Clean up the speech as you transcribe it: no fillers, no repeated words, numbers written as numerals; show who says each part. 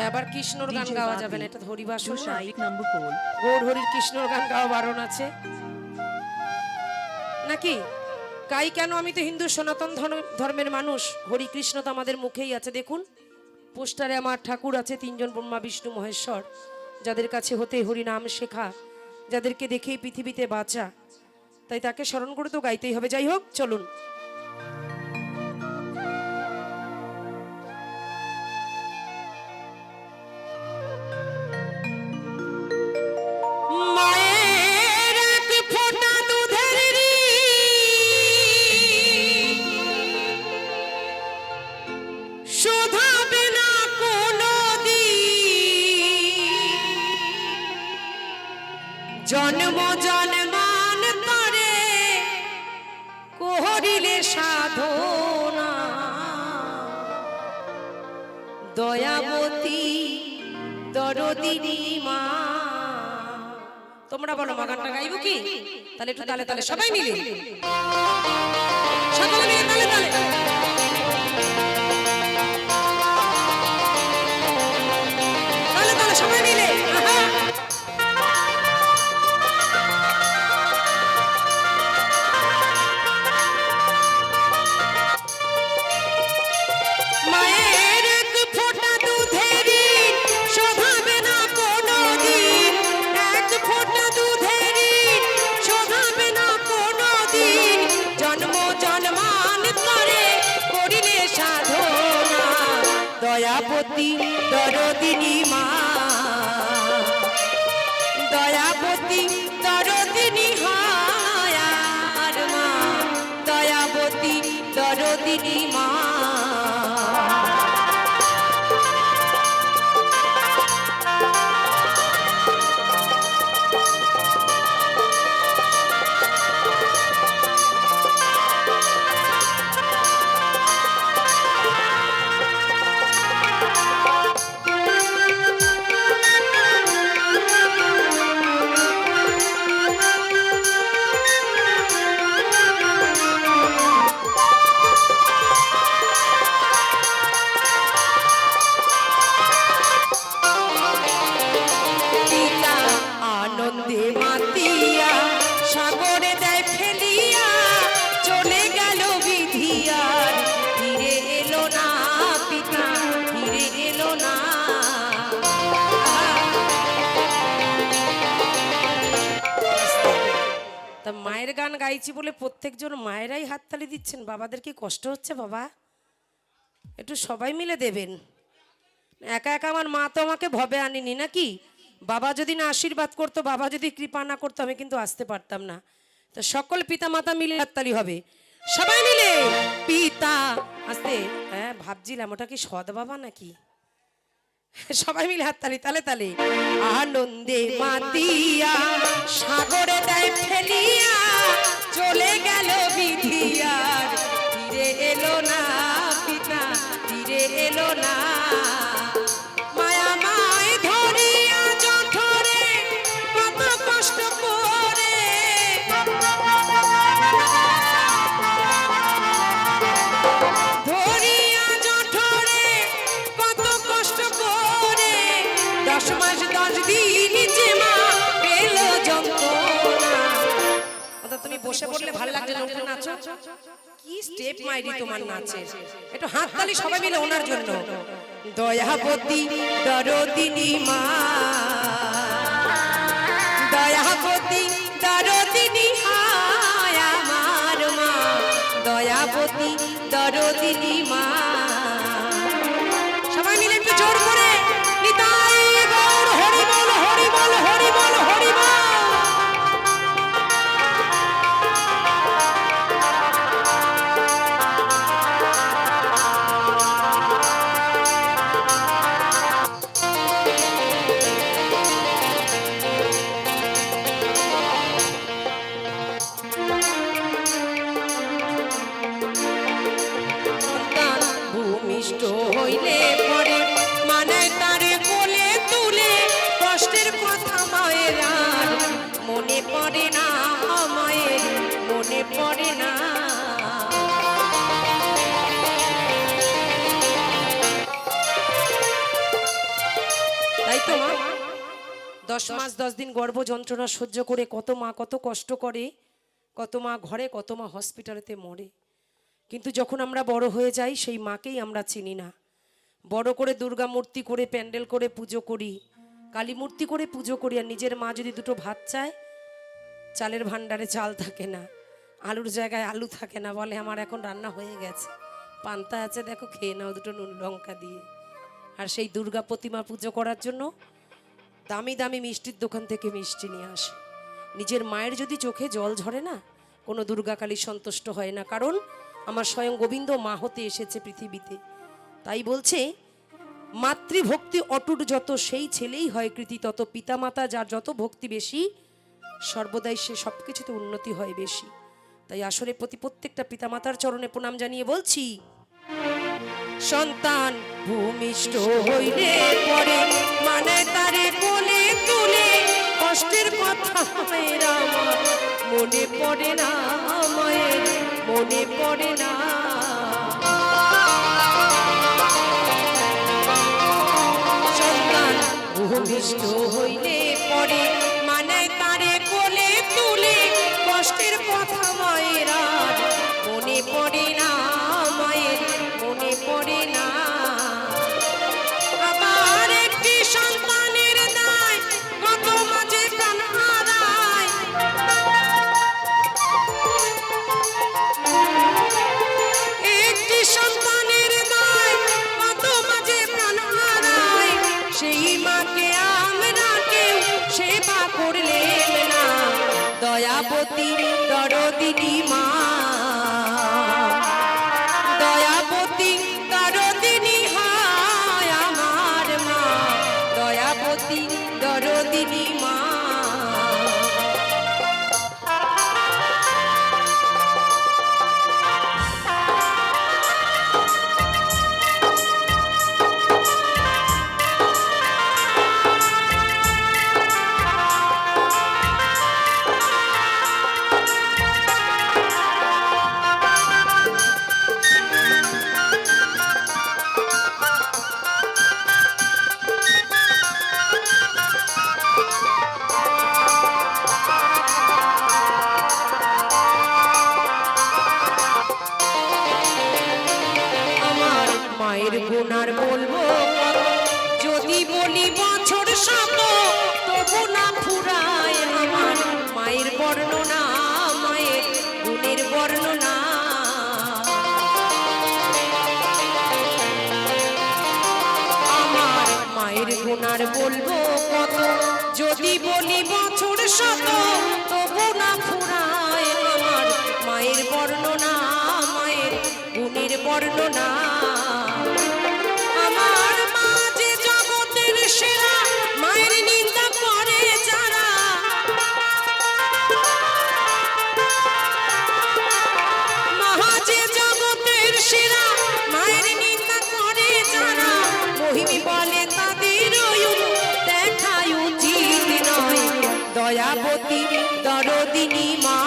Speaker 1: আবার কৃষ্ণর গান গাওয়া যাবে না, এটা হরিবাসর না।
Speaker 2: एक नंबर पोल
Speaker 1: গৌর হরির কৃষ্ণর গান গাওয়া বারণ আছে নাকি? গাই কেন? আমি তো হিন্দু সনাতন ধর্মের মানুষ। হরি কৃষ্ণ তো আমাদের মুখেই আছে। দেখুন পোস্টারে আমার ঠাকুর আছে, তিনজন ব্রহ্মা বিষ্ণু মহেশ্বর, যাদের কাছে হতে হরি নাম শেখা, যাদেরকে দেখেই পৃথিবীতে বাঁচা, তাই তাকে স্মরণ করে তো গাইতেই হবে। যাই হোক, চলুন। মায়ের এক ফোঁটা দুধের শোধাবে না কোনদিন, জন্ম জন্মান তরে করিলে সাধনা, দয়াবতী দরদিনী মা। তোমরা বলো মা গানটা গাইবো কি? তাহলে একটু তালে তালে সবাই মিলে, সকলে মিলে তালে তালে। তালে তালে সবাই মিলে, আহা। মায়ের এক ফোঁটা দুধের শোধাবে না কোনদিন, এক ফোঁটা দুধের শোধাবে না কোনদিন, জন্ম জন্মান করে করিলে সাধনা, দয়াবতী দরদিনী মা, দয়াবতী দরদিনী হায়ার মা, দয়াবতী দরদিনী মা। পিতা আনন্দে মাতিয়া সাগরে দেয় ফেলিয়া, চলে গেল বিধিয়ার ফিরে এলো না, পিতা ফিরে এলো না। তা মায়ের গান গাইছি বলে প্রত্যেকজন মায়েরাই হাততালি দিচ্ছেন, বাবাদের কি কষ্ট হচ্ছে? বাবা একটু সবাই মিলে দেবেন। একা একা আমার মা তো আমাকে ভবে আনিনি নাকি? বাবা যদি না আশীর্বাদ করতো, বাবা যদি কৃপা না করতো, আমি কিন্তু আসতে পারতাম না। তো সকল পিতা মাতা মিলে হাততালি হবে, সবাই মিলে। পিতা আস্তে, হ্যাঁ ভাবছিলাম ওটা কি সৎ বাবা নাকি। সবাই মিলে হাততালি, তালে তালে। আনন্দে মাতিয়া সাগরে দেয় ফেলিয়া, চলে গেল বিধিয়ার ফিরে এলো না, পিতা ফিরে এলো না। মায়া মায় ধরিয়া জঠরে কত কষ্ট করে, ধরিয়া জঠরে কত কষ্ট করে, 10 মাস 10 দিন যে মা পেল যন্ত্রণা। তুমি বসে পড়লে ভালো লাগছে না, উঠে নাচো। কি স্টেপ মাইরি তোমার নাচে, একটু হাততালি সবাই মিলে ওনার জন্য। দয়াবতী দরদিনী মা, দয়াবতী দরদিনী হায় আমার মা, দয়াবতী দরদিনী মা। সবাই মিলে একটু জোর করে নিতাই গৌর হরি বল, হরি বল, হরি বল, হরি বল। 10 মাস 10 দিন গর্ভ যন্ত্রণা সহ্য করে কত মা কত কষ্ট করে, কত মা ঘরে, কত মা হসপিটালেতে মরে। কিন্তু যখন আমরা বড় হয়ে যাই সেই মাকেই আমরা চিনি না। বড় করে দুর্গা মূর্তি করে প্যান্ডেল করে পুজো করি, কালী মূর্তি করে পুজো করি, আর নিজের মা যদি দুটো ভাত চায় চালের ভাণ্ডারে চাল থাকে না, আলুর জায়গায় আলু থাকে না, বলে আমার এখন রান্না হয়ে গেছে, পান্তা আছে দেখো খেয়ে নাও দুটো নুন লঙ্কা দিয়ে। আর সেই দুর্গা প্রতিমা পুজো করার জন্য দামি দামি মিষ্টির দোকান থেকে মিষ্টি নিয়ে আসে। নিজের মায়ের যদি চোখে জল ঝরে না, কোনো দুর্গা কালী সন্তুষ্ট হয় না, কারণ আমার স্বয়ং গোবিন্দ মা হতে এসেছে পৃথিবীতে। তাই বলছে মাতৃভক্তি অটুট যত সেই ছেলেই হয় কৃতি তত, পিতামাতা যার যত ভক্তি বেশি সর্বদাই সে সব কিছুতে উন্নতি হয় বেশি। তাই আসলে প্রত্যেকটা পিতামাতার চরণে প্রণাম জানিয়ে বলছি, সন্তান ভূমিষ্ঠ হইলে পরে মানে তারে কোলে তুলে, কষ্টের কথা মায়ের আমার মনে পড়ে না, মায়ের মনে পড়ে না। সন্তান ভূমিষ্ঠ হইলে পরে মানে তারে কোলে তুলে, কষ্টের কথা মায়ের আর মনে পড়ে না, মায়ের মনে পড়ে না। আবার একটি সন্তানের দায় কত মাঝে প্রাণ হারায়, একটি সন্তানের দায় কত মাঝে প্রাণ হারায়, সেই মাকে আমরা কেউ সেবা করলেন না, দয়াবতী দরদিনী মা, দয়াবতী দরদিনী হয় আমার মা, দয়াবতী দরদিনী মা। মায়ের গুণ আর বলবো যদি বলি বছর শত, তবু না ফুরায় আমার মায়ের বর্ণনা, মায়ের গুণের বর্ণনা। আমার মায়ের গুণ আর বলবো কত, যদি বলি বছর শত, তবু না ফুরায় আমার মায়ের বর্ণনা, মায়ের গুণের বর্ণনা। আমার মা যে জগতের সেরা, মায়ের নিন্দা করে যারা, মা যে জগতের সেরা, মায়ের নিন্দা করে যারা, মহিমি বলে তাদের দেখায় উচিত নয়, দয়াবতী দরদিনী মা।